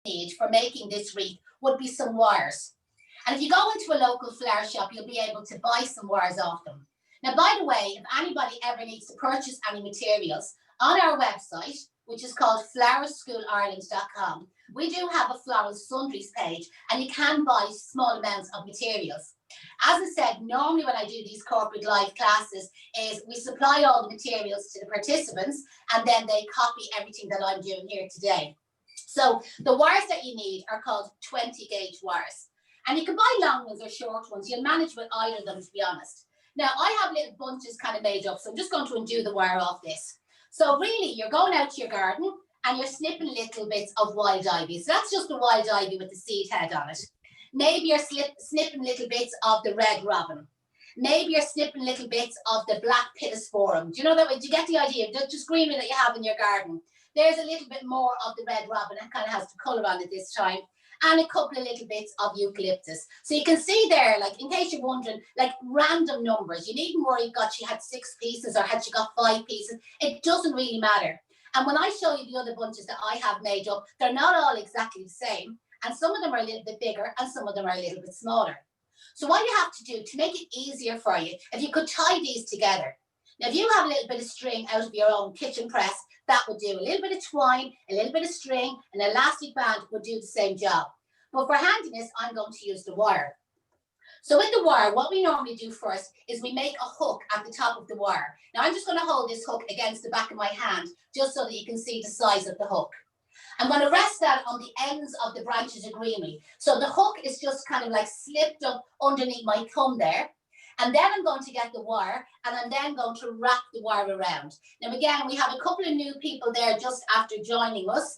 need for making this wreath would be some wires. And if you go into a local flower shop, you'll be able to buy some wires off them. Now, by the way, if anybody ever needs to purchase any materials, on our website, which is called flowerschoolireland.com, we do have a floral sundries page, and you can buy small amounts of materials. As I said, normally when I do these corporate live classes is we supply all the materials to the participants, and then they copy everything that I'm doing here today. So the wires that you need are called 20 gauge wires. And you can buy long ones or short ones. You'll manage with either of them, to be honest. Now, I have little bunches kind of made up, so I'm just going to undo the wire off this. So really, you're going out to your garden and you're snipping little bits of wild ivy. So that's just the wild ivy with the seed head on it. Maybe you're snipping little bits of the red robin. Maybe you're snipping little bits of the black pittosporum. Do you know that way? Do you get the idea? Just greenery that you have in your garden. There's a little bit more of the red robin. It kind of has the colour on it this time. And a couple of little bits of eucalyptus. So you can see there, like, in case you're wondering, like random numbers. You needn't worry, God, she had 6 pieces or had she got 5 pieces. It doesn't really matter. And when I show you the other bunches that I have made up, they're not all exactly the same. And some of them are a little bit bigger and some of them are a little bit smaller. So what you have to do to make it easier for you, if you could tie these together. Now, if you have a little bit of string out of your own kitchen press, that would do. A little bit of twine, a little bit of string, an elastic band would do the same job. But for handiness, I'm going to use the wire. So with the wire, what we normally do first is we make a hook at the top of the wire. Now, I'm just going to hold this hook against the back of my hand, just so that you can see the size of the hook. I'm going to rest that on the ends of the branches of greenery. So the hook is just kind of like slipped up underneath my thumb there. And then I'm going to get the wire and I'm then going to wrap the wire around. Now, again, we have a couple of new people there just after joining us.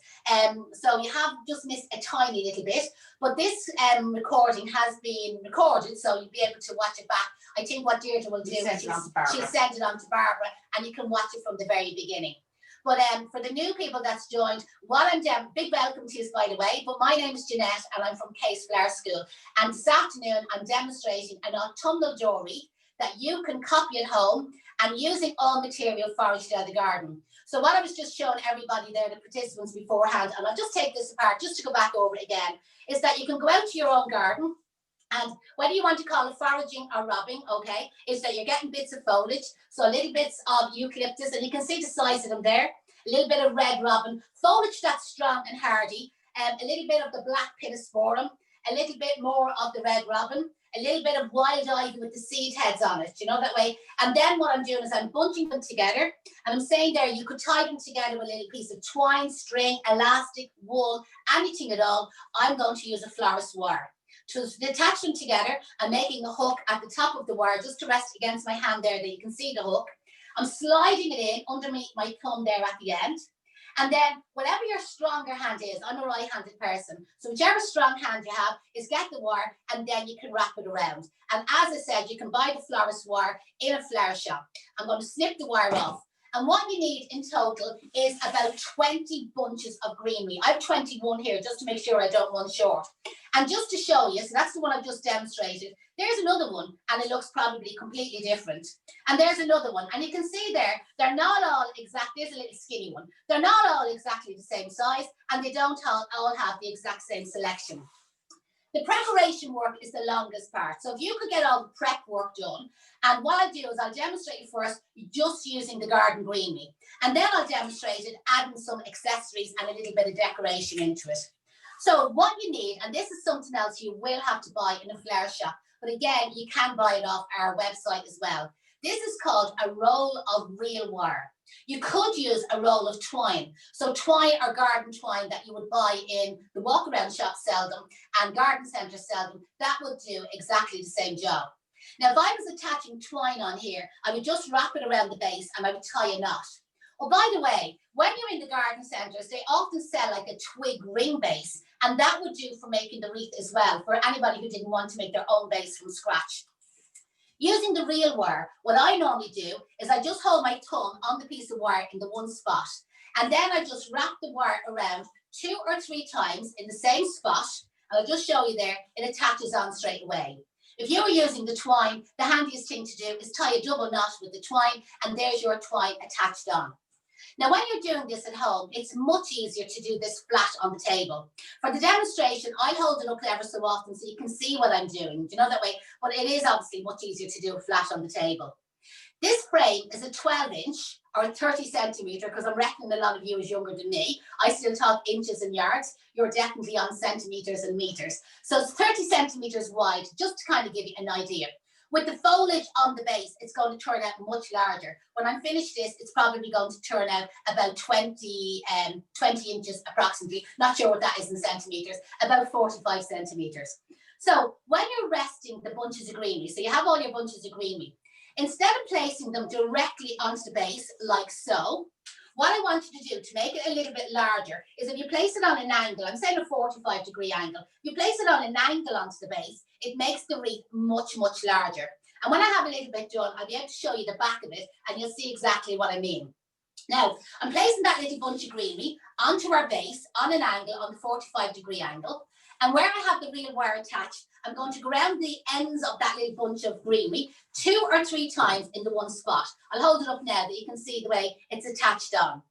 So you have just missed a tiny little bit. But this recording has been recorded, so you'll be able to watch it back. I think what Deirdre will do is she'll send it on to Barbara and you can watch it from the very beginning. But for the new people that's joined, what I'm doing, big welcome to you, by the way, but my name is Janette and I'm from Case Flower School. And this afternoon, I'm demonstrating an autumnal wreath that you can copy at home and using all material foraged out of the garden. So what I was just showing everybody there, the participants beforehand, and I'll just take this apart just to go back over it again, is that you can go out to your own garden. And whether you want to call it foraging or robbing, okay, is that you're getting bits of foliage, so little bits of eucalyptus, and you can see the size of them there, a little bit of red robin, foliage that's strong and hardy, a little bit of the black pittosporum, a little bit more of the red robin, a little bit of wild ivy with the seed heads on it, you know, that way. And then what I'm doing is I'm bunching them together, and I'm saying there you could tie them together with a little piece of twine, string, elastic, wool, anything at all. I'm going to use a florist wire. To detach them together, I'm making a hook at the top of the wire just to rest against my hand there that you can see the hook. I'm sliding it in underneath my thumb there at the end. And then whatever your stronger hand is, I'm a right-handed person, so whichever strong hand you have is get the wire and then you can wrap it around. And as I said, you can buy the florist wire in a flower shop. I'm going to snip the wire off. And what you need in total is about 20 bunches of greenery. I have 21 here just to make sure I don't run short. And just to show you, so that's the one I've just demonstrated. There's another one and it looks probably completely different. And there's another one. And you can see there, they're not all exact. There's a little skinny one. They're not all exactly the same size and they don't all have the exact same selection. The preparation work is the longest part. So if you could get all the prep work done, and what I'll do is I'll demonstrate you first just using the garden greenery. And then I'll demonstrate it adding some accessories and a little bit of decoration into it. So what you need, and this is something else you will have to buy in a flower shop, but again, you can buy it off our website as well. This is called a roll of real wire. You could use a roll of twine. So twine or garden twine that you would buy in the walk-around shop sell them and garden centres sell them. That would do exactly the same job. Now, if I was attaching twine on here, I would just wrap it around the base and I would tie a knot. Oh, by the way, when you're in the garden centres, they often sell like a twig ring base, and that would do for making the wreath as well, for anybody who didn't want to make their own base from scratch. Using the real wire, what I normally do is I just hold my thumb on the piece of wire in the one spot, and then I just wrap the wire around 2 or 3 times in the same spot, and I'll just show you there, it attaches on straight away. If you were using the twine, the handiest thing to do is tie a double knot with the twine, and there's your twine attached on. Now, when you're doing this at home, it's much easier to do this flat on the table. For the demonstration, I hold it up ever so often so you can see what I'm doing, you know, that way, but it is obviously much easier to do it flat on the table. This frame is a 12-inch or a 30 centimetre, because I'm reckoning a lot of you is younger than me. I still talk inches and yards. You're definitely on centimetres and metres. So it's 30 centimetres wide, just to kind of give you an idea. With the foliage on the base, it's going to turn out much larger. When I'm finished this, it's probably going to turn out about 20 inches approximately. Not sure what that is in centimetres, about 45 centimetres. So when you're resting the bunches of greenery, so you have all your bunches of greenery, instead of placing them directly onto the base like so, what I want you to do to make it a little bit larger is if you place it on an angle, I'm saying a 45-degree angle, you place it on an angle onto the base, it makes the wreath much, much larger. And when I have a little bit done, I'll be able to show you the back of it and you'll see exactly what I mean. Now, I'm placing that little bunch of greenery onto our base on an angle, on the 45-degree angle. And where I have the real wire attached, I'm going to ground the ends of that little bunch of greenery 2 or 3 times in the one spot. I'll hold it up now that you can see the way it's attached on.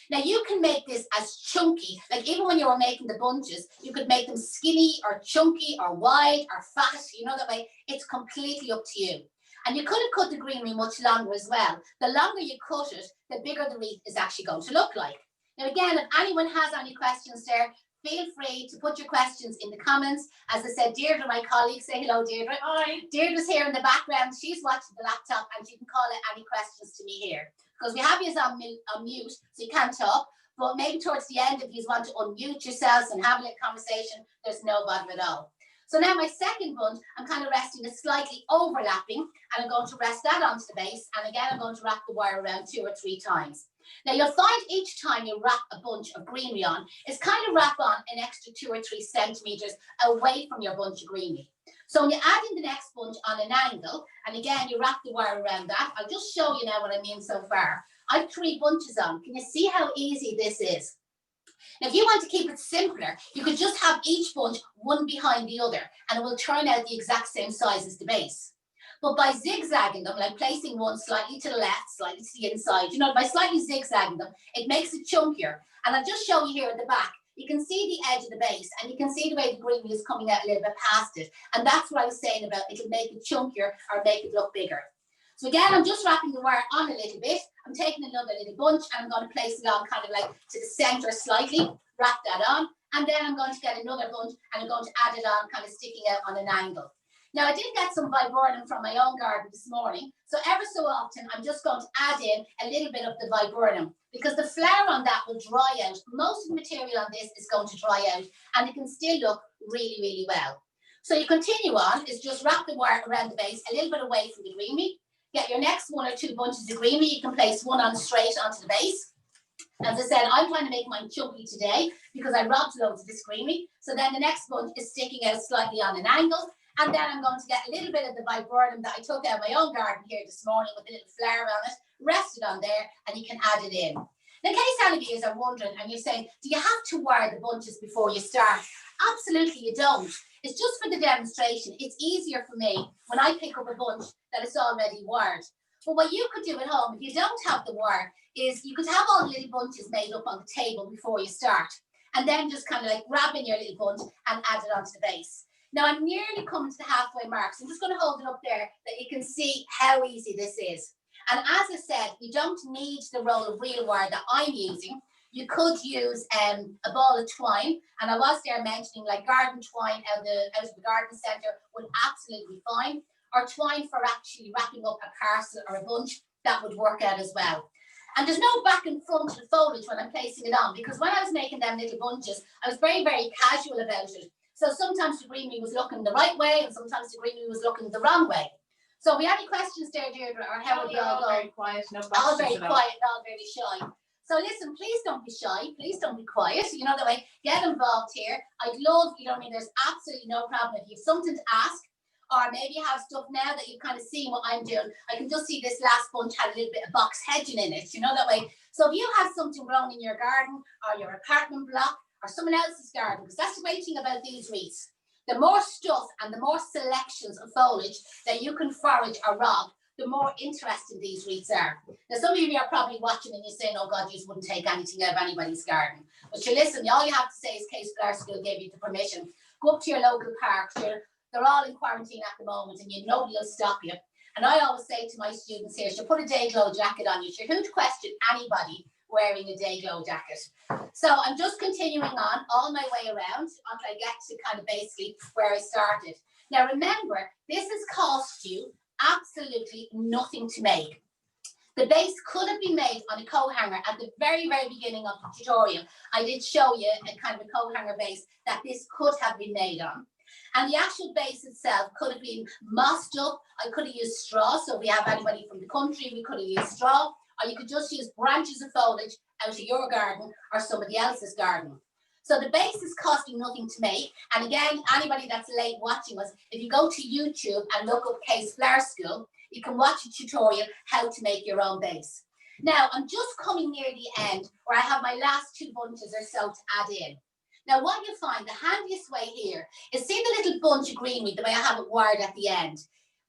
Now you can make this as chunky, like even when you were making the bunches, you could make them skinny or chunky or wide or fat, you know, that way. It's completely up to you. And you could have cut the greenery much longer as well. The longer you cut it, the bigger the wreath is actually going to look like. Now again, if anyone has any questions there, feel free to put your questions in the comments. As I said, Deirdre, my colleague, say hello, Deirdre. Hi. Deirdre's here in the background. She's watching the laptop and she can call out any questions to me here. Because we have you on mute, so you can't talk. But maybe towards the end, if you want to unmute yourselves and have a little conversation, there's no bother at all. So now my second bunch, I'm kind of resting it slightly overlapping, and I'm going to rest that onto the base. And again, I'm going to wrap the wire around 2 or 3 times. Now you'll find each time you wrap a bunch of greenery on, it's kind of wrap on an extra 2 or 3 centimetres away from your bunch of greenery. So when you add in the next bunch on an angle, and again, you wrap the wire around that, I'll just show you now what I mean so far. I've 3 bunches on. Can you see how easy this is? Now, if you want to keep it simpler, you could just have each bunch one behind the other, and it will turn out the exact same size as the base. But by zigzagging them, like placing one slightly to the left, slightly to the inside, you know, by slightly zigzagging them, it makes it chunkier. And I'll just show you here at the back. You can see the edge of the base, and you can see the way the greenery is coming out a little bit past it. And that's what I was saying about it'll make it chunkier or make it look bigger. So again, I'm just wrapping the wire on a little bit. I'm taking another little bunch and I'm going to place it on kind of like to the center slightly, wrap that on. And then I'm going to get another bunch and I'm going to add it on kind of sticking out on an angle. Now, I did get some viburnum from my own garden this morning. So ever so often, I'm just going to add in a little bit of the viburnum because the flower on that will dry out. Most of the material on this is going to dry out and it can still look really, really well. So you continue on, is just wrap the wire around the base a little bit away from the greenery. Get your next 1 or 2 bunches of greenery. You can place one on straight onto the base. As I said, I'm trying to make mine chunky today because I robbed loads of this greenery. So then the next bunch is sticking out slightly on an angle. And then I'm going to get a little bit of the viburnum that I took out of my own garden here this morning with a little flower on it, rest it on there, and you can add it in. Now, in case any of you are wondering and you're saying, do you have to wire the bunches before you start? Absolutely you don't. It's just for the demonstration. It's easier for me when I pick up a bunch that it's already wired. But what you could do at home, if you don't have the wire, is you could have all the little bunches made up on the table before you start. And then just kind of like grab in your little bunch and add it onto the base. Now, I'm nearly coming to the halfway mark, so I'm just going to hold it up there that you can see how easy this is. And as I said, you don't need the roll of real wire that I'm using. You could use a ball of twine, and I was there mentioning like garden twine out of the garden centre would absolutely be fine, or twine for actually wrapping up a parcel or a bunch, that would work out as well. And there's no back and front to the foliage when I'm placing it on, because when I was making them little bunches, I was very, very casual about it. So sometimes the greenery was looking the right way and sometimes the greenery was looking the wrong way. So have we any questions there, Deirdre, or how would you all go? All very quiet, no questions. All very quiet, all very shy. So listen, please don't be shy. Please don't be quiet. You know, that way, get involved here. I'd love, you know what I mean, there's absolutely no problem if you have something to ask, or maybe you have stuff now that you've kind of seen what I'm doing. I can just see this last bunch had a little bit of box hedging in it, you know, that way. So if you have something growing in your garden or your apartment block or someone else's garden, because that's the great thing about these wreaths. The more stuff and the more selections of foliage that you can forage or rob the more interesting these wreaths are. Now, some of you are probably watching and you're saying, oh God, you wouldn't take anything out of anybody's garden. But you listen, all you have to say is Case Flower School gave you the permission. Go up to your local park. They're all in quarantine at the moment and nobody will stop you. And I always say to my students here, should put a day glow jacket on you. Who'd question anybody wearing a day glow jacket? So I'm just continuing on all my way around until I get to kind of basically where I started. Now remember, this has cost you absolutely nothing to make. The base could have been made on a coat hanger at the very, very beginning of the tutorial. I did show you a kind of a coat hanger base that this could have been made on. And the actual base itself could have been mossed up. I could have used straw. So if we have anybody from the country, we could have used straw. Or you could just use branches of foliage out of your garden or somebody else's garden. So the base is costing nothing to make. And again, anybody that's late watching us, if you go to YouTube and look up Case Flower School, you can watch a tutorial how to make your own base. Now, I'm just coming near the end where I have my last 2 bunches or so to add in. Now, what you'll find, the handiest way here is see the little bunch of greenweed, the way I have it wired at the end.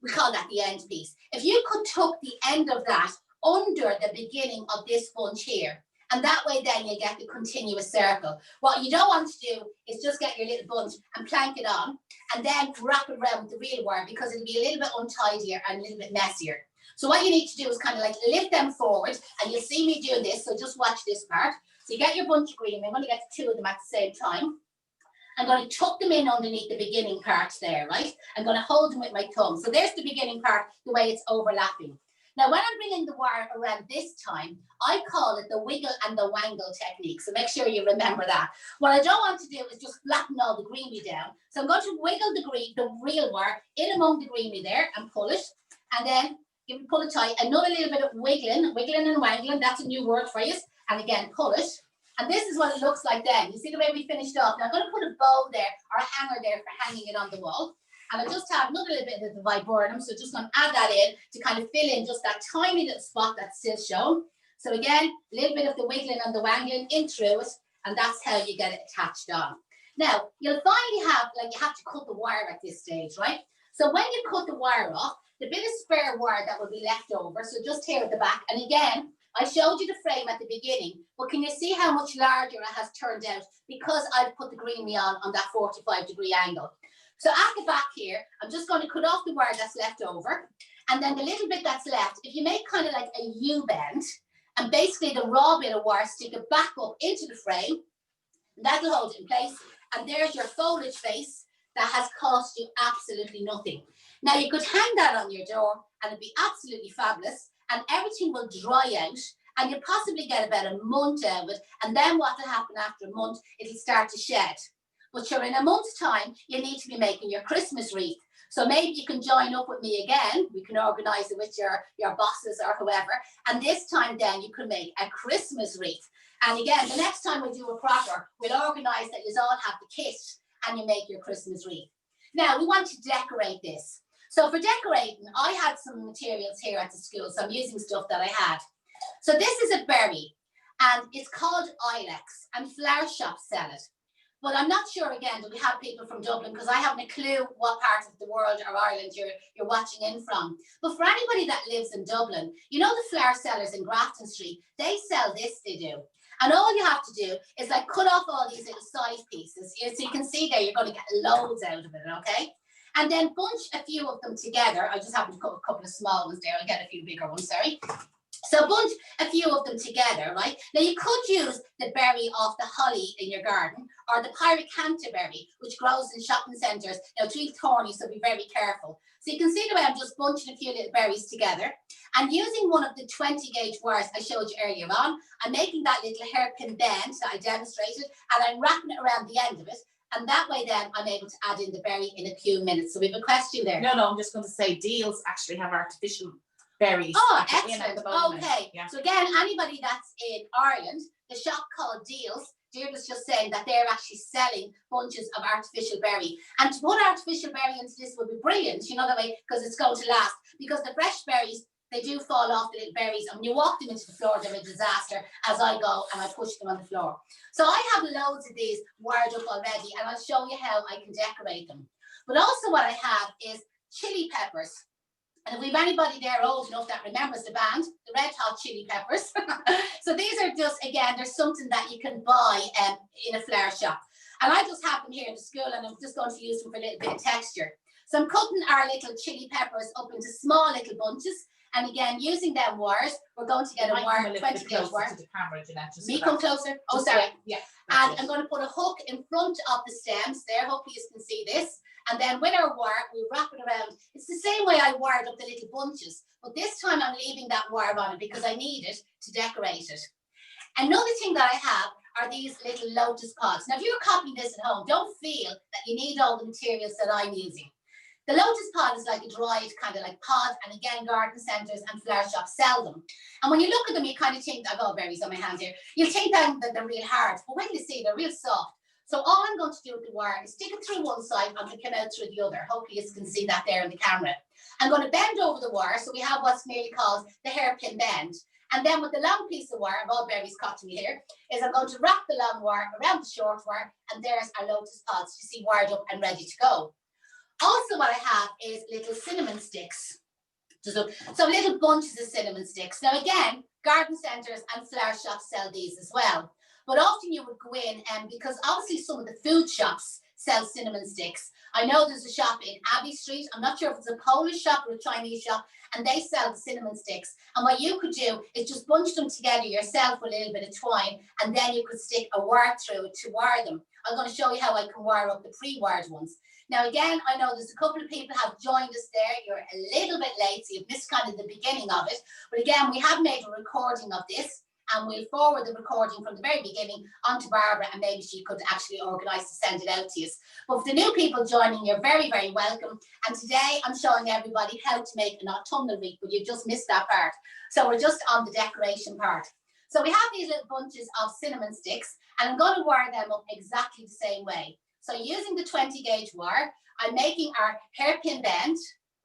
We call that the end piece. If you could tuck the end of that under the beginning of this bunch here, and that way then you get the continuous circle. What you don't want to do is just get your little bunch and plank it on and then wrap it around with the real wire because it'll be a little bit untidier and a little bit messier. So what you need to do is kind of like lift them forward, and you'll see me doing this, so just watch this part. So you get your bunch of green. I'm going to get 2 of them at the same time. I'm going to tuck them in underneath the beginning part there, right? I'm going to hold them with my thumb. So there's the beginning part, the way it's overlapping. Now, when I'm bringing the wire around this time, I call it the wiggle and the wangle technique. So make sure you remember that. What I don't want to do is just flatten all the greenery down. So I'm going to wiggle the real wire in among the greenery there and pull it. And then you pull it tight. Another little bit of wiggling and wangling. That's a new word for you. And again, pull it. And this is what it looks like then. You see the way we finished off. Now I'm going to put a bow there or a hanger there for hanging it on the wall. And I just have another little bit of the viburnum, so just going to add that in to kind of fill in just that tiny little spot that's still shown. So again, a little bit of the wiggling and the wangling in through it, and that's how you get it attached on. Now, you'll find you have to cut the wire at this stage, right? So when you cut the wire off, the bit of spare wire that will be left over, so just here at the back, and again, I showed you the frame at the beginning, but can you see how much larger it has turned out because I've put the greenery on that 45-degree angle? So at the back here, I'm just going to cut off the wire that's left over. And then the little bit that's left, if you make kind of like a U-bend, and basically the raw bit of wire, stick it back up into the frame, that'll hold it in place. And there's your foliage face that has cost you absolutely nothing. Now you could hang that on your door and it'd be absolutely fabulous, and everything will dry out, and you'll possibly get about a month out of it. And then what will happen after a month, it'll start to shed. But sure, in a month's time, you need to be making your Christmas wreath. So maybe you can join up with me again. We can organise it with your bosses or whoever. And this time then you can make a Christmas wreath. And again, the next time we do a proper, we'll organise that you all have the kit and you make your Christmas wreath. Now, we want to decorate this. So for decorating, I had some materials here at the school. So I'm using stuff that I had. So this is a berry, and it's called ilex, and flower shops sell it. But I'm not sure, again, do we have people from Dublin, because I haven't a clue what part of the world or Ireland you're watching in from. But for anybody that lives in Dublin, you know the flower sellers in Grafton Street, they sell this, they do. And all you have to do is like cut off all these little side pieces. So you can see there, you're going to get loads out of it, okay? And then bunch a few of them together. I just happen to cut a couple of small ones there. I'll get a few bigger ones, sorry. So bunch a few of them together, right? Now you could use the berry off the holly in your garden, or the pyracantha berry, which grows in shopping centres. Now it's really thorny, so be very careful. So you can see the way I'm just bunching a few little berries together, and using one of the 20 gauge wires I showed you earlier on, I'm making that little hairpin bend that I demonstrated, and I'm wrapping it around the end of it. And that way then I'm able to add in the berry in a few minutes. So we have a question there. No, I'm just going to say deals actually have artificial berries. Oh, excellent. Okay. Yeah. So again, anybody that's in Ireland, the shop called Deals, Deirdre's just saying that they're actually selling bunches of artificial berry. And to put artificial berry into this would be brilliant, you know, that way, because it's going to last. Because the fresh berries, they do fall off the little berries, and when you walk them into the floor, they're a disaster as I go and I push them on the floor. So I have loads of these wired up already, and I'll show you how I can decorate them. But also what I have is chili peppers. And if we've anybody there old enough that remembers the band, the Red Hot Chili Peppers. So these are just, again, there's something that you can buy in a flower shop. And I just have them here in the school, and I'm just going to use them for a little bit of texture. So I'm cutting our little chili peppers up into small little bunches. And again, using them wires, we're going to get a wire, 20 gauge wire. Me come closer. Oh, sorry. Yeah. And I'm going to put a hook in front of the stems there. Hopefully you can see this. And then with our wire, we wrap it around. It's the same way I wired up the little bunches. But this time I'm leaving that wire on it because I need it to decorate it. Another thing that I have are these little lotus pods. Now, if you're copying this at home, don't feel that you need all the materials that I'm using. The lotus pod is like a dried kind of like pod, and again, garden centres and flower shops sell them. And when you look at them, you kind of think, I've got berries on my hands here, you think that they're real hard, but when you see, they're real soft. So all I'm going to do with the wire is stick it through one side and it'll come out through the other. Hopefully you can see that there in the camera. I'm going to bend over the wire, so we have what's nearly called the hairpin bend. And then with the long piece of wire, I've all berries cut to me here, is I'm going to wrap the long wire around the short wire, and there's our lotus pods, you see, wired up and ready to go. Also what I have is little cinnamon sticks. So little bunches of cinnamon sticks. Now again, garden centres and flower shops sell these as well. But often you would go in, and because obviously some of the food shops sell cinnamon sticks. I know there's a shop in Abbey Street. I'm not sure if it's a Polish shop or a Chinese shop, and they sell the cinnamon sticks. And what you could do is just bunch them together yourself with a little bit of twine, and then you could stick a wire through it to wire them. I'm going to show you how I can wire up the pre-wired ones. Now again, I know there's a couple of people have joined us there. You're a little bit late, so you've missed kind of the beginning of it. But again, we have made a recording of this, and we'll forward the recording from the very beginning onto Barbara, and maybe she could actually organise to send it out to you. But for the new people joining, you're very, very welcome. And today I'm showing everybody how to make an autumnal wreath, but you just missed that part. So we're just on the decoration part. So we have these little bunches of cinnamon sticks, and I'm going to wire them up exactly the same way. So using the 20 gauge wire, I'm making our hairpin bend.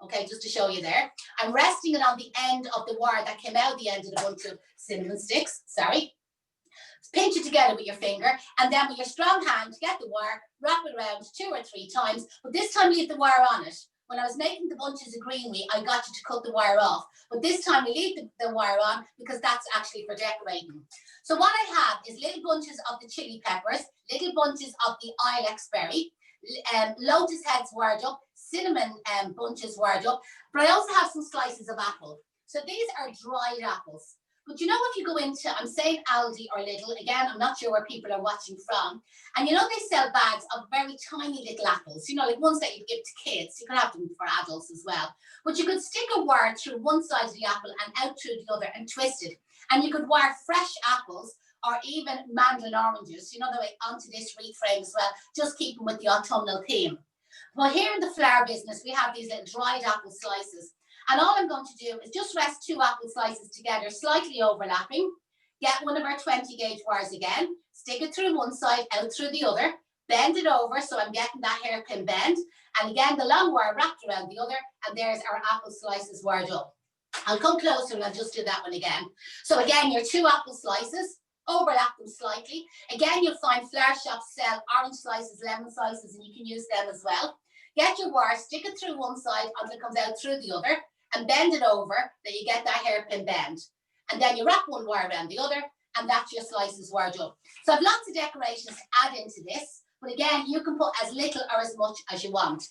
Okay, just to show you there. I'm resting it on the end of the wire that came out the end of the bunch of cinnamon sticks, sorry. Pinch it together with your finger, and then with your strong hand, get the wire, wrap it around 2 or 3 times, but this time leave the wire on it. When I was making the bunches of greenery, I got you to cut the wire off, but this time we leave the wire on because that's actually for decorating. So what I have is little bunches of the chili peppers, little bunches of the ilex berry, lotus heads wired up, cinnamon bunches wired up, but I also have some slices of apple. So these are dried apples. But you know, if you go into, I'm saying Aldi or Lidl, again, I'm not sure where people are watching from, and you know they sell bags of very tiny little apples, you know, like ones that you give to kids. You could have them for adults as well. But you could stick a wire through one side of the apple and out through the other and twist it. And you could wire fresh apples or even mandolin oranges, you know, the way onto this wreath frame as well, just keeping with the autumnal theme. Well, here in the flower business, we have these little dried apple slices. And all I'm going to do is just rest 2 apple slices together, slightly overlapping. Get one of our 20 gauge wires again, stick it through one side, out through the other, bend it over so I'm getting that hairpin bend. And again, the long wire wrapped around the other, and there's our apple slices wired up. I'll come closer and I'll just do that one again. So again, your 2 apple slices, overlap them slightly. Again, you'll find flower shops sell orange slices, lemon slices, and you can use them as well. Get your wire, stick it through one side until it comes out through the other, and bend it over, that you get that hairpin bend. And then you wrap one wire around the other, and that's your slices wired up. So I've lots of decorations to add into this, but again, you can put as little or as much as you want.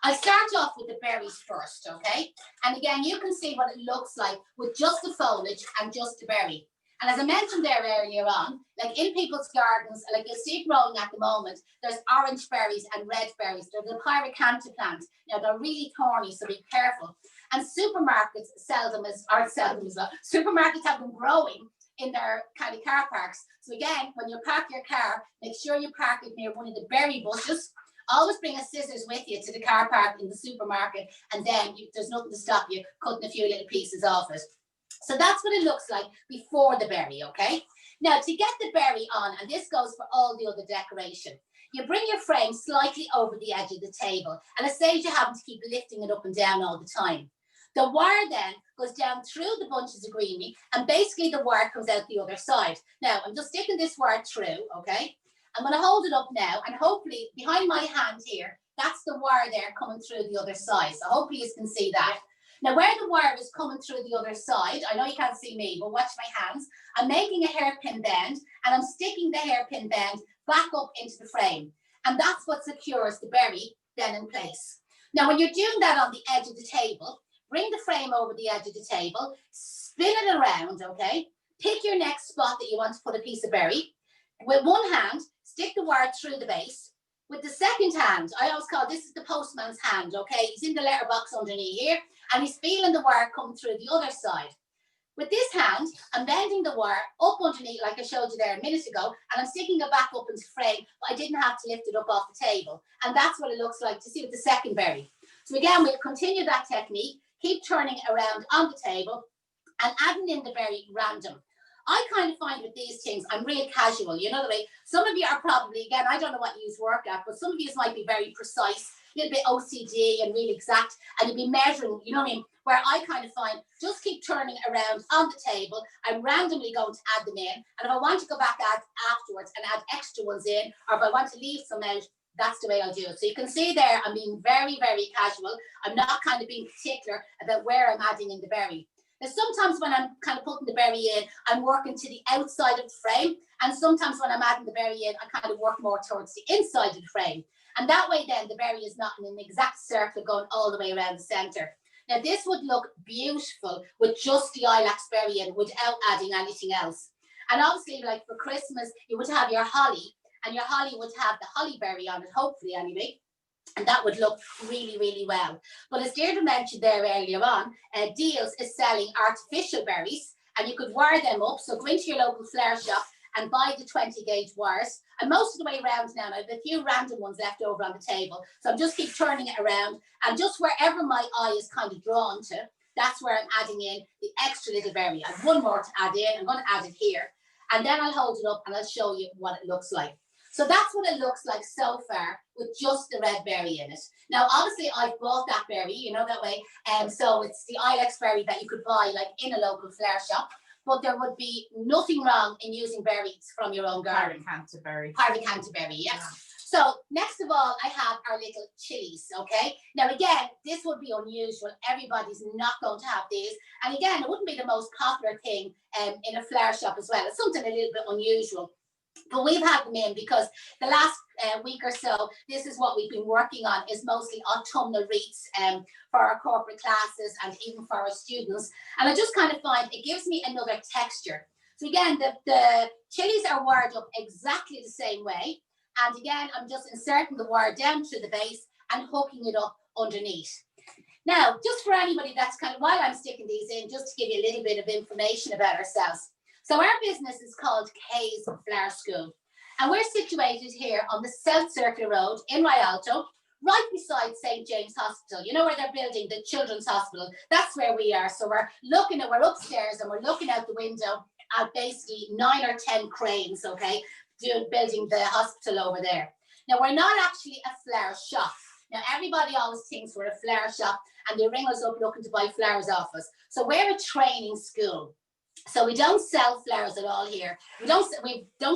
I'll start off with the berries first, okay? And again, you can see what it looks like with just the foliage and just the berry. And as I mentioned there earlier on, like in people's gardens, like you'll see growing at the moment, there's orange berries and red berries. They're the pyracantha plant. Now they're really thorny, so be careful. And supermarkets sell them as, or sell them as well. Supermarkets have them growing in their kind of car parks. So again, when you park your car, make sure you park it near one of the berry bushes. Always bring a scissors with you to the car park in the supermarket, and then there's nothing to stop you cutting a few little pieces off it. So that's what it looks like before the berry, okay? Now, to get the berry on, and this goes for all the other decoration, you bring your frame slightly over the edge of the table, and it saves you having to keep lifting it up and down all the time. The wire then goes down through the bunches of greenery, and basically the wire comes out the other side. Now, I'm just sticking this wire through, okay? I'm going to hold it up now, and hopefully behind my hand here, that's the wire there coming through the other side. So hopefully you can see that. Now where the wire is coming through the other side, I know you can't see me, but watch my hands. I'm making a hairpin bend and I'm sticking the hairpin bend back up into the frame. And that's what secures the berry then in place. Now when you're doing that on the edge of the table, bring the frame over the edge of the table, spin it around, okay? Pick your next spot that you want to put a piece of berry. With one hand, stick the wire through the base. With the second hand, I always call this is the postman's hand, okay? He's in the letterbox underneath here, and he's feeling the wire come through the other side. With this hand, I'm bending the wire up underneath, like I showed you there a minute ago, and I'm sticking it back up into the frame, but I didn't have to lift it up off the table. And that's what it looks like to see with the second berry. So again, we'll continue that technique, keep turning it around on the table, and adding in the berry random. I kind of find with these things, I'm real casual, you know the way. Some of you are probably, again, I don't know what you work at, but some of you might be very precise, a little bit OCD and really exact, and you'll be measuring, you know what I mean? Where I kind of find, just keep turning around on the table. I'm randomly going to add them in. And if I want to go back afterwards and add extra ones in, or if I want to leave some out, that's the way I'll do it. So you can see there, I'm being very, very casual. I'm not kind of being particular about where I'm adding in the berry. Now, sometimes when I'm kind of putting the berry in, I'm working to the outside of the frame. And sometimes when I'm adding the berry in, I kind of work more towards the inside of the frame. And that way then the berry is not in an exact circle going all the way around the center. Now this would look beautiful with just the ilex berry in without adding anything else. And obviously like for Christmas, you would have your holly, and your holly would have the holly berry on it, hopefully anyway. And that would look really, really well. But as Deirdre mentioned there earlier on, Deals is selling artificial berries, and you could wire them up. So go into your local flower shop and buy the 20 gauge wires. And most of the way around now, I have a few random ones left over on the table. So I'm just keep turning it around, and just wherever my eye is kind of drawn to, that's where I'm adding in the extra little berry. I have one more to add in. I'm going to add it here. And then I'll hold it up and I'll show you what it looks like. So that's what it looks like so far with just the red berry in it. Now, obviously, I've bought that berry, you know, that way. So it's the ilex berry that you could buy like in a local flower shop. But there would be nothing wrong in using berries from your own garden. Canterbury. Canterbury, yeah. So next of all, I have our little chilies, okay? Now, again, this would be unusual. Everybody's not going to have these. And again, it wouldn't be the most popular thing in a flower shop as well. It's something a little bit unusual. But we've had them in because the last week or so, this is what we've been working on, is mostly autumnal wreaths for our corporate classes and even for our students. And I just kind of find it gives me another texture. So again, the chilies are wired up exactly the same way. And again, I'm just inserting the wire down through the base and hooking it up underneath. Now, just for anybody that's kind of, while I'm sticking these in, just to give you a little bit of information about ourselves. So our business is called Kay's Flower School, and we're situated here on the South Circular Road in Rialto, right beside St. James Hospital. You know where they're building the Children's Hospital? That's where we are. So we're upstairs and we're looking out the window at basically 9 or 10 cranes, okay, building the hospital over there. Now, we're not actually a flower shop. Now, everybody always thinks we're a flower shop and they ring us up looking to buy flowers off us. So we're a training school. So we don't sell flowers at all here. We don't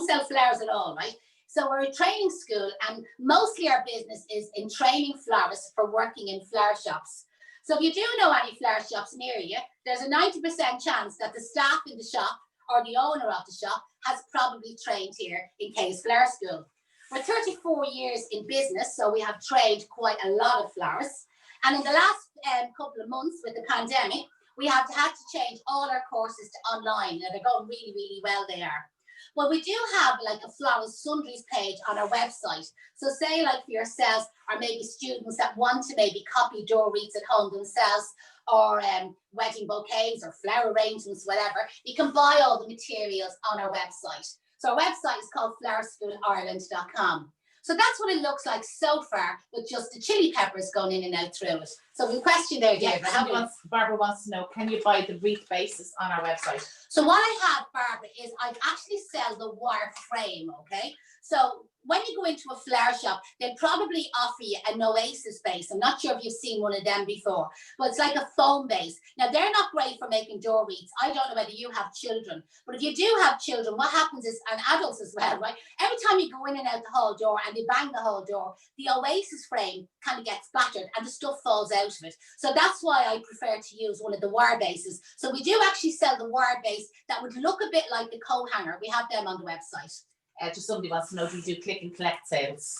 sell flowers at all, right? So we're a training school, and mostly our business is in training florists for working in flower shops. So if you do know any flower shops near you, there's a 90% chance that the staff in the shop or the owner of the shop has probably trained here in Kay's Flower School. We're 34 years in business, so we have trained quite a lot of florists. And in the last couple of months with the pandemic, we had to change all our courses to online. Now, they're going really, really well, they are. Well, we do have like a florist sundries page on our website. So say like for yourselves, or maybe students that want to maybe copy door wreaths at home themselves, or wedding bouquets or flower arrangements, whatever, you can buy all the materials on our website. So our website is called flowerschoolireland.com. So that's what it looks like so far, with just the chili peppers going in and out through it. So the question there, Deirdre. Barbara wants to know, can you buy the wreath bases on our website? So what I have, Barbara, is I actually sell the wire frame, okay? So when you go into a flower shop, they'll probably offer you an oasis base. I'm not sure if you've seen one of them before, but it's like a foam base. Now, they're not great for making door wreaths. I don't know whether you have children, but if you do have children, what happens is, and adults as well, right? Every time you go in and out the hall door and you bang the hall door, the oasis frame kind of gets battered and the stuff falls out of it. So that's why I prefer to use one of the wire bases. So we do actually sell the wire base that would look a bit like the coat hanger. We have them on the website. Just somebody wants to know, do you do click and collect sales?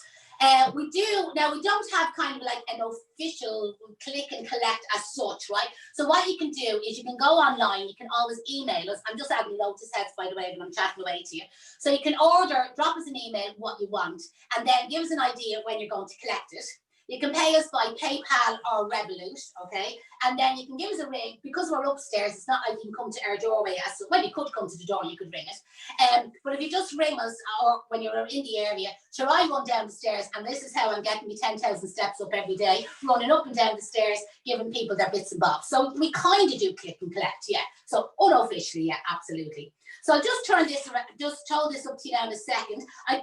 We do. Now, we don't have kind of like an official click and collect as such, right? So what you can do is you can go online, you can always email us. I'm just adding loads of heads, by the way, when I'm chatting away to you. So you can order, drop us an email, what you want, and then give us an idea when you're going to collect it. You can pay us by PayPal or Revolut, okay? And then you can give us a ring. Because we're upstairs, it's not like you can come to our doorway. Well, you could come to the door, you could ring it. But if you just ring us, or when you're in the area, sure, I run down the stairs, and this is how I'm getting me 10,000 steps up every day, running up and down the stairs, giving people their bits and bobs. So we kind of do click and collect, yeah. So unofficially, yeah, absolutely. So I'll just turn this around, just hold this up to you now in a second. I've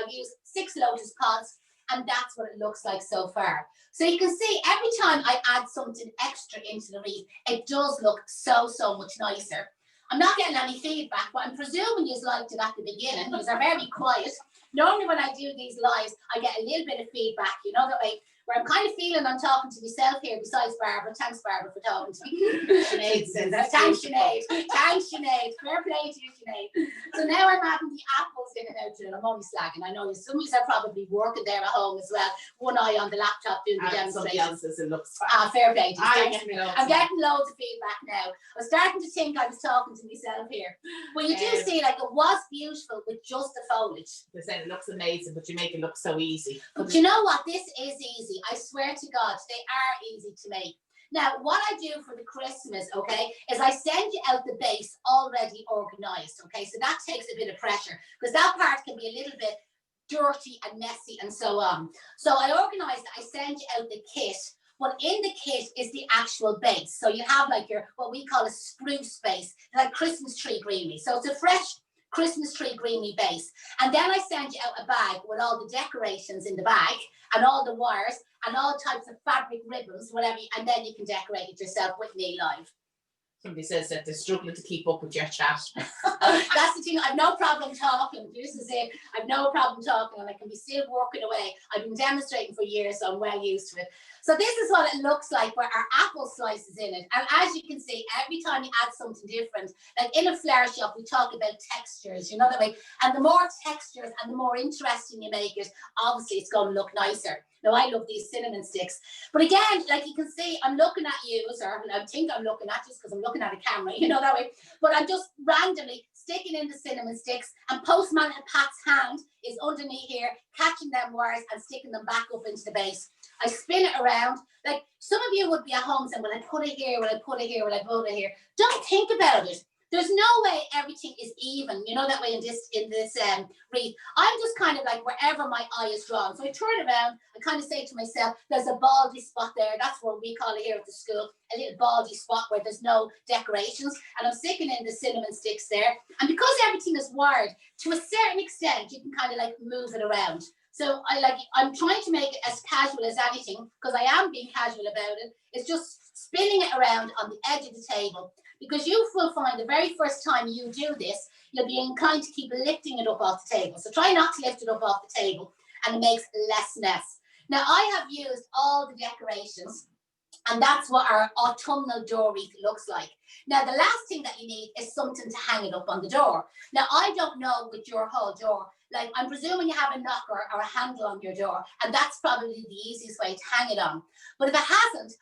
used 6 lotus pods, and that's what it looks like so far. So you can see every time I add something extra into the wreath, it does look so much nicer. I'm not getting any feedback, but I'm presuming you liked it at the beginning. You are very quiet. Normally when I do these lives, I get a little bit of feedback, you know, that way, where I'm kind of feeling I'm talking to myself here besides Barbara. Thanks, Barbara, for talking to me. Sinead says that. Thanks, Sinead. Thanks, Sinead. Fair play to you, Sinead. So now I'm having the apples in and out and I'm only slagging. I know some of you are probably working there at home as well. One eye on the laptop doing the demonstration. Somebody else says it looks fine. Fair play to you. I'm getting getting loads of feedback now. I was starting to think I was talking to myself here. But you do see, like, it was beautiful with just the foliage. They said it looks amazing, but you make it look so easy. But you know what? This is easy. I swear to God, they are easy to make. Now, what I do for the Christmas, okay, is I send you out the base already organized, okay? So that takes a bit of pressure because that part can be a little bit dirty and messy and so on. So I organize that. I send you out the kit. But in the kit is the actual base. So you have like your, what we call a spruce base, like Christmas tree greenery. So it's a fresh Christmas tree greenery base. And then I send you out a bag with all the decorations in the bag and all the wires and all types of fabric ribbons, whatever, and then you can decorate it yourself with me live. Somebody says that they're struggling to keep up with your chat. That's the thing. I've no problem talking. This is it. I've no problem talking, and I can be still working away. I've been demonstrating for years, so I'm well used to it. So this is what it looks like where our apple slice is in it. And as you can see, every time you add something different, like in a flower shop, we talk about textures, you know that way. And the more textures and the more interesting you make it, obviously it's going to look nicer. Now, I love these cinnamon sticks. But again, like you can see, I'm looking at you, or I think I'm looking at just because I'm looking at a camera, you know, that way. But I'm just randomly sticking in the cinnamon sticks, and Postman Pat's hand is underneath here, catching them wires and sticking them back up into the base. I spin it around. Like some of you would be at home saying, will I put it here? Will I put it here? Will I put it here? Don't think about it. There's no way everything is even, you know, that way in this wreath. I'm just kind of like wherever my eye is drawn. So I turn around, I kind of say to myself, there's a baldy spot there. That's what we call it here at the school, a little baldy spot where there's no decorations. And I'm sticking in the cinnamon sticks there. And because everything is wired, to a certain extent, you can kind of like move it around. So I'm trying to make it as casual as anything, because I am being casual about it. It's just spinning it around on the edge of the table. Because you will find the very first time you do this, you'll be inclined to keep lifting it up off the table. So try not to lift it up off the table, and it makes less mess. Now, I have used all the decorations, and that's what our autumnal door wreath looks like. Now, the last thing that you need is something to hang it up on the door. Now, I don't know with your whole door, like I'm presuming you have a knocker or a handle on your door, and that's probably the easiest way to hang it on. But if it hasn't,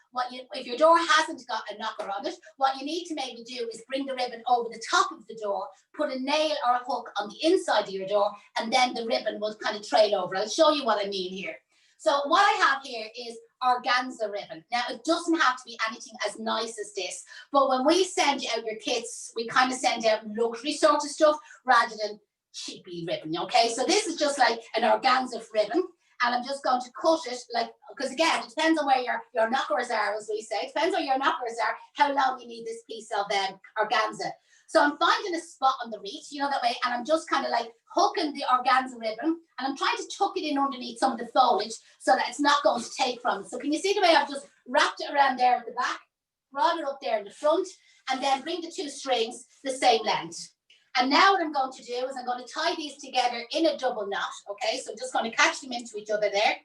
if your door hasn't got a knocker on it, what you need to maybe do is bring the ribbon over the top of the door, put a nail or a hook on the inside of your door, and then the ribbon will kind of trail over. I'll show you what I mean here. So what I have here is organza ribbon. Now, it doesn't have to be anything as nice as this, but when we send you out your kits, we kind of send out luxury sort of stuff rather than cheapy ribbon, okay? So this is just like an organza ribbon, and I'm just going to cut it, like, because again, it depends on where your knockers are, as we say. It depends where your knockers are, how long you need this piece of organza. So I'm finding a spot on the wreath, you know, that way, and I'm just kind of like hooking the organza ribbon, and I'm trying to tuck it in underneath some of the foliage so that it's not going to take from it. So can you see the way I've just wrapped it around there at the back, brought it up there in the front, and then bring the two strings the same length. And now what I'm going to do is I'm going to tie these together in a double knot, okay? So I'm just going to catch them into each other there,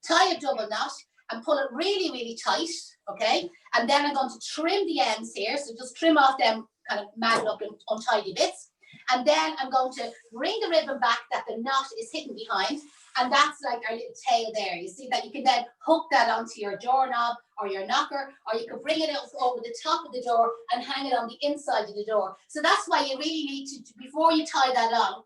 tie a double knot, and pull it really, really tight, okay? And then I'm going to trim the ends here, so just trim off them kind of mangled up and untidy bits. And then I'm going to bring the ribbon back that the knot is hidden behind, and that's like our little tail there. You see that you can then hook that onto your doorknob or your knocker, or you could bring it over the top of the door and hang it on the inside of the door. So that's why you really need to, before you tie that on,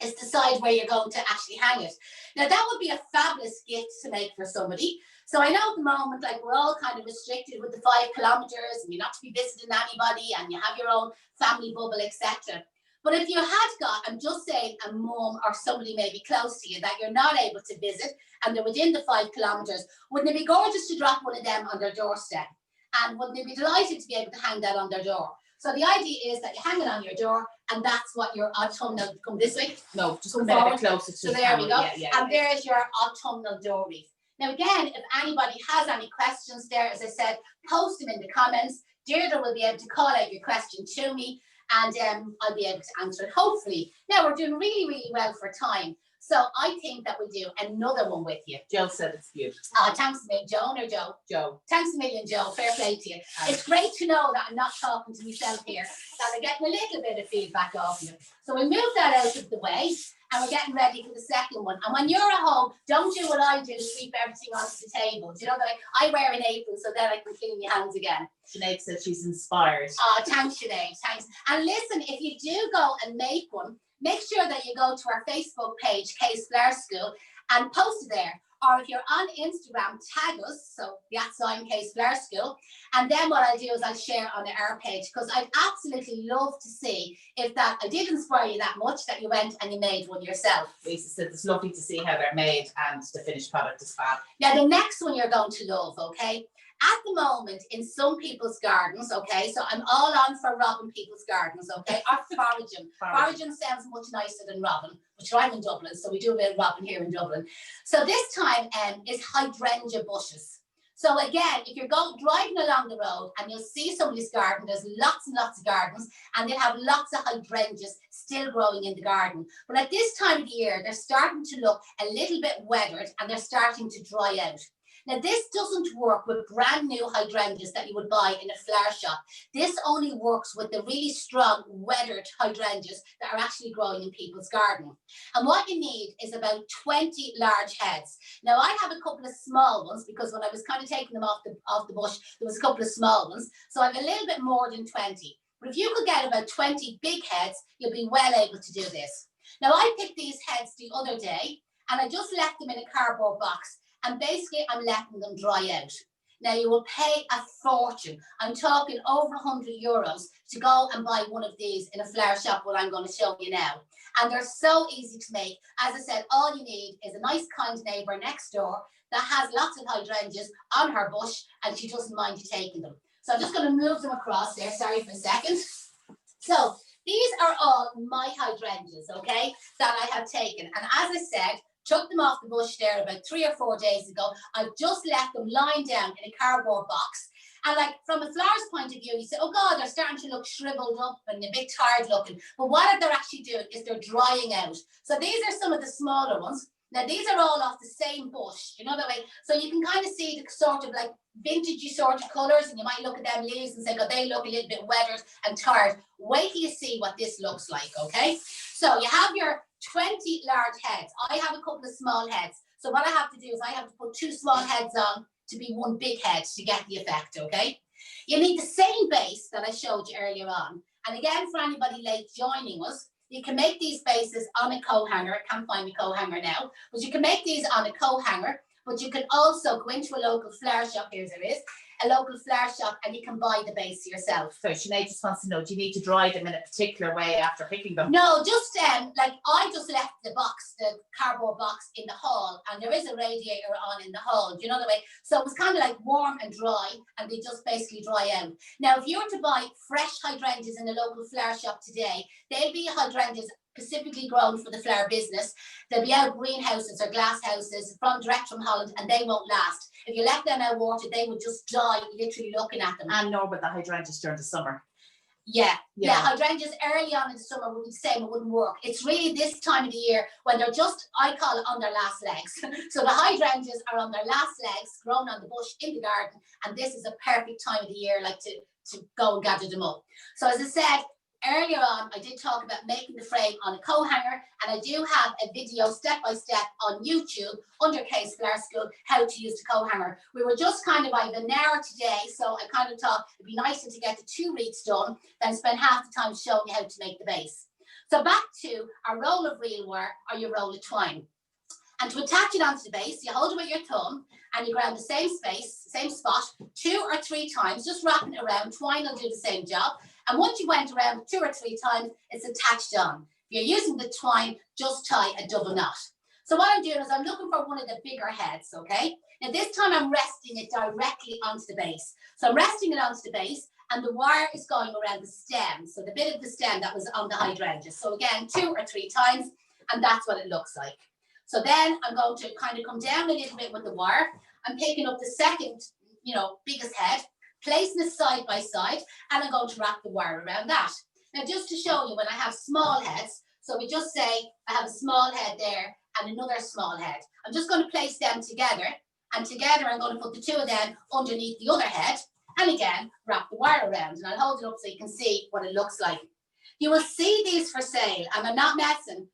is decide where you're going to actually hang it. Now that would be a fabulous gift to make for somebody. So I know at the moment, like, we're all kind of restricted with the 5 kilometers, and you're not to be visiting anybody, and you have your own family bubble, etc. But if you had got, I'm just saying, a mum or somebody maybe close to you that you're not able to visit, and they're within the 5 kilometers, wouldn't it be gorgeous to drop one of them on their doorstep? And wouldn't they be delighted to be able to hang that on their door? So the idea is that you hang it on your door, and that's what your autumnal, come this way. No, just come a bit closer to so the there we go. camera. Yeah, and there's your autumnal door wreath. Now again, if anybody has any questions there, as I said, post them in the comments. Deirdre will be able to call out your question to me, and I'll be able to answer it, hopefully. Now we're doing really, really well for time. So I think that we'll do another one with you. Joe said it's beautiful. Thanks a million, Joan or Joe? Joe. Thanks a million, Joe. Fair play to you. It's great to know that I'm not talking to myself here, that I'm getting a little bit of feedback off you. So we move that out of the way, and we're getting ready for the second one. And when you're at home, don't do what I do, sweep everything onto the table. Do you know that I wear an apron so that I can clean your hands again? Sinead said she's inspired. Thanks, Sinead. Thanks. And listen, if you do go and make one, make sure that you go to our Facebook page, Case Flower School, and post it there. Or if you're on Instagram, tag us, so the @ Case Flower School. And then what I'll do is I'll share on our page, because I'd absolutely love to see if that I did inspire you that much that you went and you made one yourself. Lisa said it's lovely to see how they're made, and the finished product is fab. Now the next one you're going to love, okay? At the moment, in some people's gardens, okay, so I'm all on for robbing people's gardens, okay, or foraging. Foraging sounds much nicer than robbing, but I'm in Dublin, so we do a bit of robbing here in Dublin. So this time is hydrangea bushes. So again, if you're driving along the road and you'll see somebody's garden, there's lots and lots of gardens, and they have lots of hydrangeas still growing in the garden. But at this time of the year, they're starting to look a little bit weathered, and they're starting to dry out. Now, this doesn't work with brand new hydrangeas that you would buy in a flower shop. This only works with the really strong, weathered hydrangeas that are actually growing in people's garden. And what you need is about 20 large heads. Now, I have a couple of small ones, because when I was kind of taking them off the bush, there was a couple of small ones. So I have a little bit more than 20. But if you could get about 20 big heads, you'll be well able to do this. Now, I picked these heads the other day, and I just left them in a cardboard box. And basically, I'm letting them dry out. Now, you will pay a fortune. I'm talking over €100 to go and buy one of these in a flower shop, what I'm going to show you now. And they're so easy to make. As I said, all you need is a nice, kind neighbour next door that has lots of hydrangeas on her bush, and she doesn't mind you taking them. So I'm just going to move them across there. Sorry for a second. So these are all my hydrangeas, okay, that I have taken. And as I said, took them off the bush there about 3 or 4 days ago. I've just left them lying down in a cardboard box. And like, from a flower's point of view, you say, oh God, they're starting to look shriveled up and a bit tired looking. But what they're actually doing is they're drying out. So these are some of the smaller ones. Now, these are all off the same bush, you know that way? So you can kind of see the sort of like vintagey sort of colours, and you might look at them leaves and say, God, they look a little bit weathered and tired. Wait till you see what this looks like, okay? So you have your 20 large heads. I have a couple of small heads. So what I have to do is I have to put 2 small heads on to be 1 big head to get the effect, okay? You need the same base that I showed you earlier on. And again, for anybody late joining us, you can make these bases on a co-hanger. I can't find a co-hanger now, but you can make these on a co-hanger. But you can also go into a local flower shop, here there is, a local flower shop and you can buy the base yourself. So Sinead just wants to know, do you need to dry them in a particular way after picking them? No, just like I just left the box, the cardboard box in the hall, and there is a radiator on in the hall, do you know the way? So it was kind of like warm and dry, and they just basically dry out. Now, if you were to buy fresh hydrangeas in a local flower shop today, they'll be hydrangeas specifically grown for the flower business. They'll be out of greenhouses or glass houses direct from Holland, and they won't last. If you left them out water, they would just die literally looking at them. And nor would the hydrangeas during the summer. Yeah, hydrangeas early on in the summer would be the same, it wouldn't work. It's really this time of the year when they're just, I call it on their last legs. So the hydrangeas are on their last legs, grown on the bush in the garden, and this is a perfect time of the year like to go and gather them up. So as I said, earlier on, I did talk about making the frame on a co-hanger, and I do have a video step-by-step on YouTube under Case Flower School, how to use the co-hanger. We were just kind of by an hour today, so I kind of thought it'd be nicer to get the 2 wreaths done than spend half the time showing you how to make the base. So back to our roll of reel wire or your roll of twine. And to attach it onto the base, you hold it with your thumb and you ground the same space, same spot, 2 or 3 times, just wrapping it around. Twine will do the same job. And once you went around 2 or 3 times, it's attached on. If you're using the twine, just tie a double knot. So what I'm doing is I'm looking for one of the bigger heads, okay? Now this time I'm resting it directly onto the base. So I'm resting it onto the base and the wire is going around the stem. So the bit of the stem that was on the hydrangea. So again, 2 or 3 times, and that's what it looks like. So then I'm going to kind of come down a little bit with the wire. I'm picking up the second, biggest head, placing it side by side, and I'm going to wrap the wire around that. Now, just to show you when I have small heads, so we just say I have a small head there and another small head. I'm just going to place them together, and together I'm going to put the 2 of them underneath the other head, and again, wrap the wire around. And I'll hold it up so you can see what it looks like. You will see these for sale, and I'm not messing.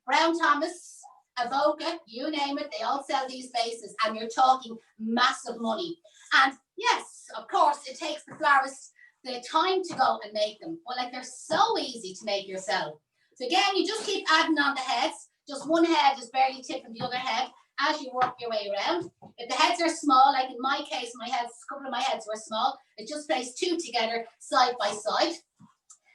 Brown Thomas, Avoca, you name it, they all sell these bases, and you're talking massive money. And yes, of course, it takes the florists the time to go and make them, but they're so easy to make yourself. So again, you just keep adding on the heads. Just one head is barely tipping the other head as you work your way around. If the heads are small, like in my case, a couple of my heads were small, it just placed 2 together side by side.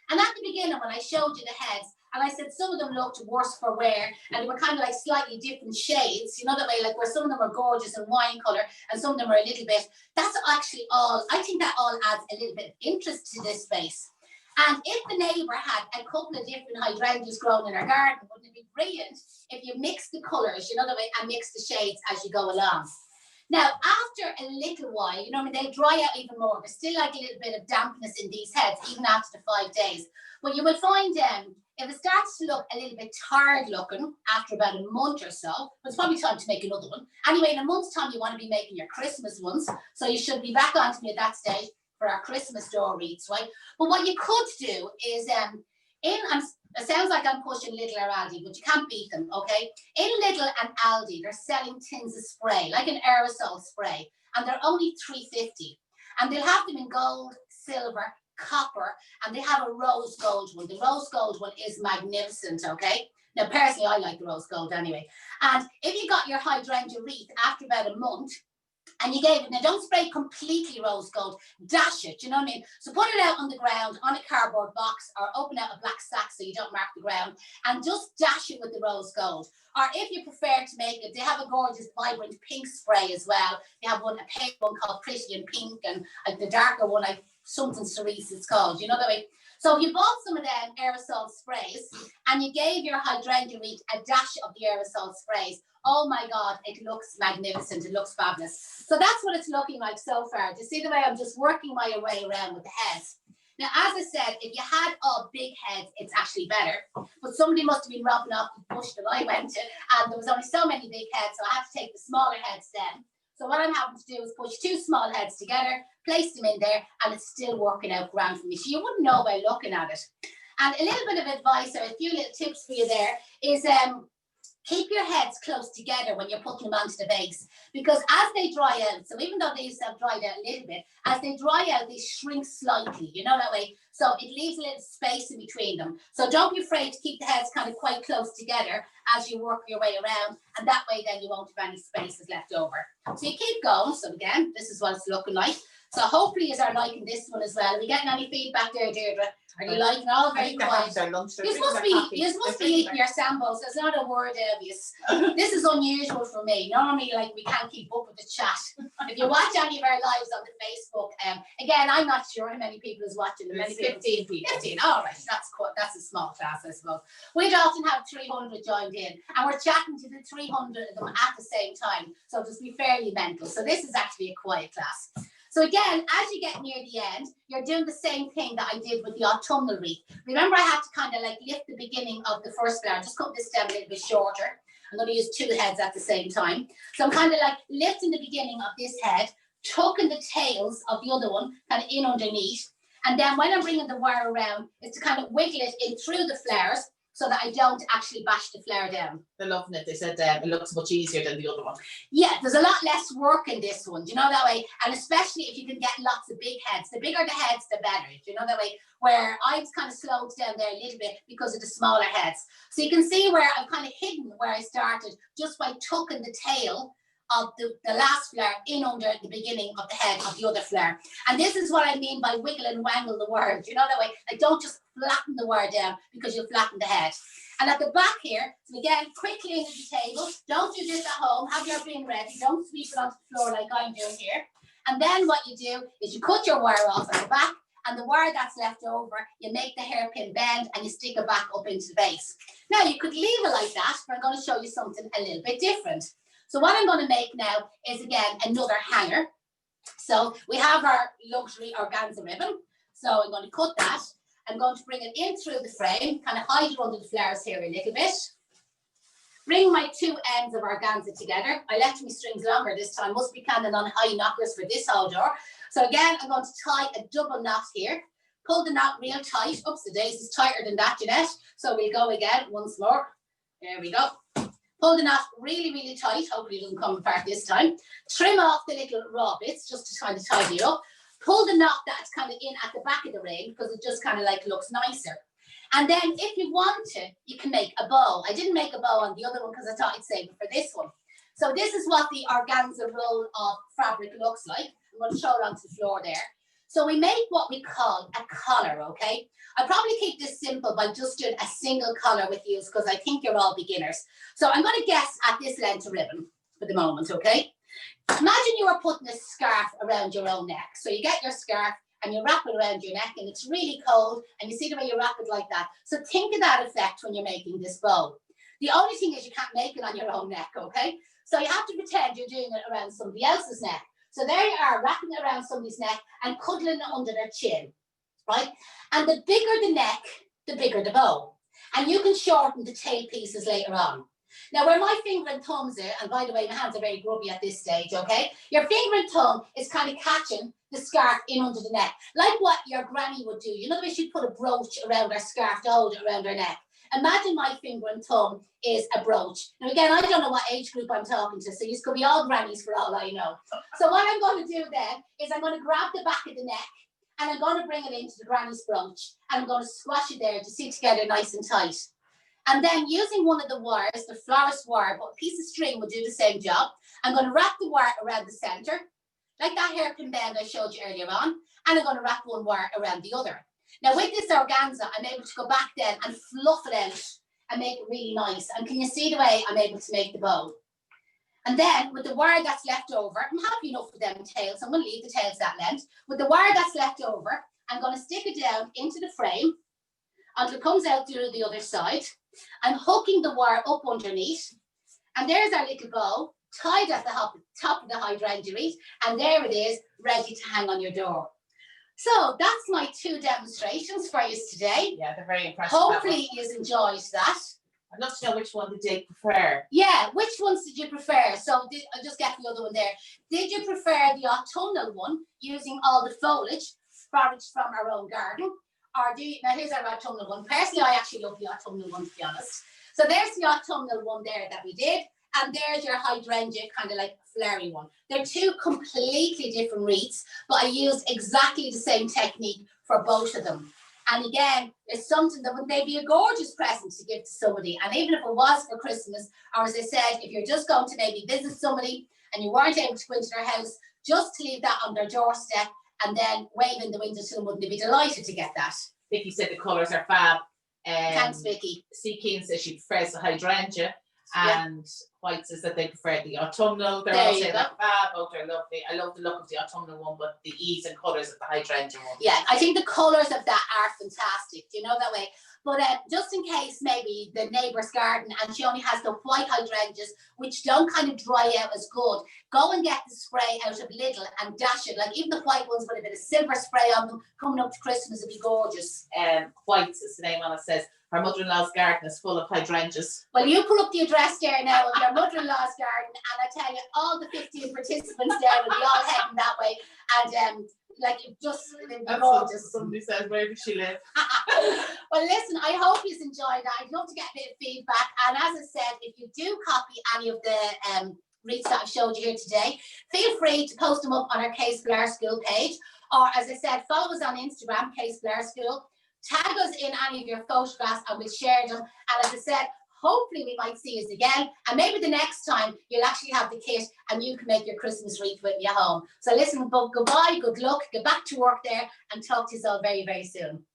And at the beginning, when I showed you the heads, and I said some of them looked worse for wear, and they were kind of like slightly different shades, that way, where some of them are gorgeous and wine colour, and some of them are a little bit, that's actually all, I think that all adds a little bit of interest to this space. And if the neighbour had a couple of different hydrangeas grown in her garden, wouldn't it be brilliant if you mix the colours, the way, and mix the shades as you go along? Now, after a little while, they dry out even more. There's still a little bit of dampness in these heads, even after the 5 days. But you will find if it starts to look a little bit tired looking after about a month or so, it's probably time to make another one. Anyway, in a month's time, you want to be making your Christmas ones. So you should be back on to me at that stage for our Christmas door wreaths, right? But what you could do is, it sounds like I'm pushing Lidl or Aldi, but you can't beat them, okay? In Lidl and Aldi, they're selling tins of spray, like an aerosol spray, and they're only $3.50. And they'll have them in gold, silver, copper, and they have a rose gold one. The rose gold one is magnificent, okay? Now, personally, I like the rose gold anyway. And if you got your hydrangea wreath after about a month, and you gave it, now don't spray completely rose gold, dash it, you know what I mean? So put it out on the ground on a cardboard box, or open out a black sack so you don't mark the ground, and just dash it with the rose gold. Or if you prefer to make it, they have a gorgeous vibrant pink spray as well. They have a pink one called Pretty in Pink, and the darker one, something cerise it's called, you know that way. So if you bought some of them aerosol sprays and you gave your hydrangea wreath a dash of the aerosol sprays, oh my God, it looks magnificent. It looks fabulous. So that's what it's looking like so far. Do you see the way I'm just working my way around with the heads? Now, as I said, if you had all big heads, it's actually better. But somebody must have been robbing off the bush that I went to, and there was only so many big heads, so I had to take the smaller heads then. So what I'm having to do is push 2 small heads together, place them in there, and it's still working out grand for me. So you wouldn't know by looking at it. And a little bit of advice or a few little tips for you there is keep your heads close together when you're putting them onto the vase, because as they dry out, so even though they used to have dried out a little bit, as they dry out, they shrink slightly, you know that way. So it leaves a little space in between them. So don't be afraid to keep the heads kind of quite close together as you work your way around, and that way then you won't have any spaces left over. So you keep going. So again, this is what it's looking like. So hopefully you are liking this one as well. Are we getting any feedback there, Deirdre? Are you liking it? All very quiet. You must be eating your sambos. There's not a word obvious. This is unusual for me. Normally, like, we can't keep up with the chat. If you watch any of our lives on the Facebook, again, I'm not sure how many people is watching. Many 15 people. 15. All right, that's a small class, I suppose. We'd often have 300 joined in, and we're chatting to the 300 of them at the same time. So just be fairly mental. So this is actually a quiet class. So again, as you get near the end, you're doing the same thing that I did with the autumnal wreath. Remember, I had to kind of like lift the beginning of the first flower, just cut this down a little bit shorter. I'm going to use 2 heads at the same time. So I'm kind of like lifting the beginning of this head, tucking the tails of the other one kind of in underneath. And then when I'm bringing the wire around, it's to kind of wiggle it in through the flowers, so that I don't actually bash the flower down. They're loving it. They said it looks much easier than the other one. Yeah, there's a lot less work in this one, do you know that way? And especially if you can get lots of big heads. The bigger the heads, the better, do you know that way? Where I was kind of slowed down there a little bit because of the smaller heads. So you can see where I've kind of hidden where I started just by tucking the tail of the last flower in under the beginning of the head of the other flower. And this is what I mean by wiggle and wangle the word. You know that way? Like, don't just flatten the word down, because you'll flatten the head. And at the back here, so again, quickly into the table. Don't do this at home. Have your bin ready. Don't sweep it onto the floor like I'm doing here. And then what you do is you cut your wire off at the back, and the wire that's left over, you make the hairpin bend and you stick it back up into the base. Now, you could leave it like that, but I'm going to show you something a little bit different. So what I'm going to make now is, again, another hanger. So we have our luxury organza ribbon. So I'm going to cut that. I'm going to bring it in through the frame, kind of hide it under the flowers here a little bit. Bring my 2 ends of organza together. I left my strings longer this time. Must be planning on high knockers for this whole door. So again, I'm going to tie a double knot here. Pull the knot real tight. Oops, the daisy's tighter than that, Janette. So we'll go again once more. There we go. Pull the knot really, really tight. Hopefully it doesn't come apart this time. Trim off the little raw bits just to kind of tidy it up. Pull the knot that's kind of in at the back of the ring, because it just kind of like looks nicer. And then if you want to, you can make a bow. I didn't make a bow on the other one because I thought I'd save it for this one. So this is what the organza roll of fabric looks like. I'm going to throw it onto the floor there. So we make what we call a collar, okay? I'll probably keep this simple by just doing a single collar with you, because I think you're all beginners. So I'm going to guess at this length of ribbon for the moment, okay? Imagine you were putting a scarf around your own neck. So you get your scarf and you wrap it around your neck, and it's really cold, and you see the way you wrap it like that. So think of that effect when you're making this bow. The only thing is you can't make it on your own neck, okay? So you have to pretend you're doing it around somebody else's neck. So there you are, wrapping it around somebody's neck and cuddling it under their chin, right? And the bigger the neck, the bigger the bow. And you can shorten the tail pieces later on. Now, where my finger and thumbs are, and by the way, my hands are very grubby at this stage, okay? Your finger and thumb is kind of catching the scarf in under the neck, like what your granny would do. You know the way she'd put a brooch around her scarf to hold it around her neck? Imagine my finger and thumb is a brooch. Now, again, I don't know what age group I'm talking to, so you could be all grannies for all I know. So what I'm going to do then is I'm going to grab the back of the neck, and I'm going to bring it into the granny's brooch, and I'm going to squash it there to sit together nice and tight. And then using one of the wires, the florist wire, but a piece of string will do the same job. I'm going to wrap the wire around the center, like that hairpin bend I showed you earlier on, and I'm going to wrap one wire around the other. Now with this organza, I'm able to go back then and fluff it out and make it really nice. And can you see the way I'm able to make the bow? And then with the wire that's left over, I'm happy enough with them tails, so I'm going to leave the tails that length. With the wire that's left over, I'm going to stick it down into the frame until it comes out through the other side. I'm hooking the wire up underneath, and there's our little bow tied at the top of the hydrangea wreath, and there it is, ready to hang on your door. So that's my 2 demonstrations for you today. Yeah, they're very impressive. Hopefully you've enjoyed that. I'd love to know which one did you prefer. Yeah, which ones did you prefer? So I'll just get the other one there. Did you prefer the autumnal one, using all the foliage from our own garden? Or now here's our autumnal one. Personally, I actually love the autumnal one, to be honest. So there's the autumnal one there that we did. And there's your hydrangea, kind of like flowery one. They're two completely different wreaths, but I used exactly the same technique for both of them. And again, it's something that would maybe a gorgeous present to give to somebody. And even if it was for Christmas, or as I said, if you're just going to maybe visit somebody and you weren't able to go into their house, just to leave that on their doorstep and then wave in the window to them, wouldn't they be delighted to get that? Vicky said the colours are fab. Thanks, Vicky. C. Keane says she prefers the hydrangea. And White says that they prefer the autumnal. They're There all you saying go. like, both are lovely. I love the look of the autumnal one, but the ease and colours of the hydrangea one. Yeah, I think the colours of that are fantastic. Do you know that way? But just in case maybe the neighbour's garden and she only has the white hydrangeas, which don't kind of dry out as good, go and get the spray out of Lidl and dash it. Like even the white ones with a bit of silver spray on them, coming up to Christmas, it'd be gorgeous. White is the name on it, says her mother-in-law's garden is full of hydrangeas. Well, you pull up the address there now of your mother-in-law's garden, and I tell you, all the 15 participants there will be all heading that way. And like it just gorgeous. Somebody says, where does she live? Well, listen, I hope you've enjoyed that. I'd love to get a bit of feedback. And as I said, if you do copy any of the wreaths that I've showed you here today, feel free to post them up on our Case Blair School page. Or as I said, follow us on Instagram, Case Blair School. Tag us in any of your photographs and we'll share them. And as I said, hopefully we might see us again. And maybe the next time you'll actually have the kit and you can make your Christmas wreath with you at home. So listen, goodbye, good luck, get back to work there and talk to you all very, very soon.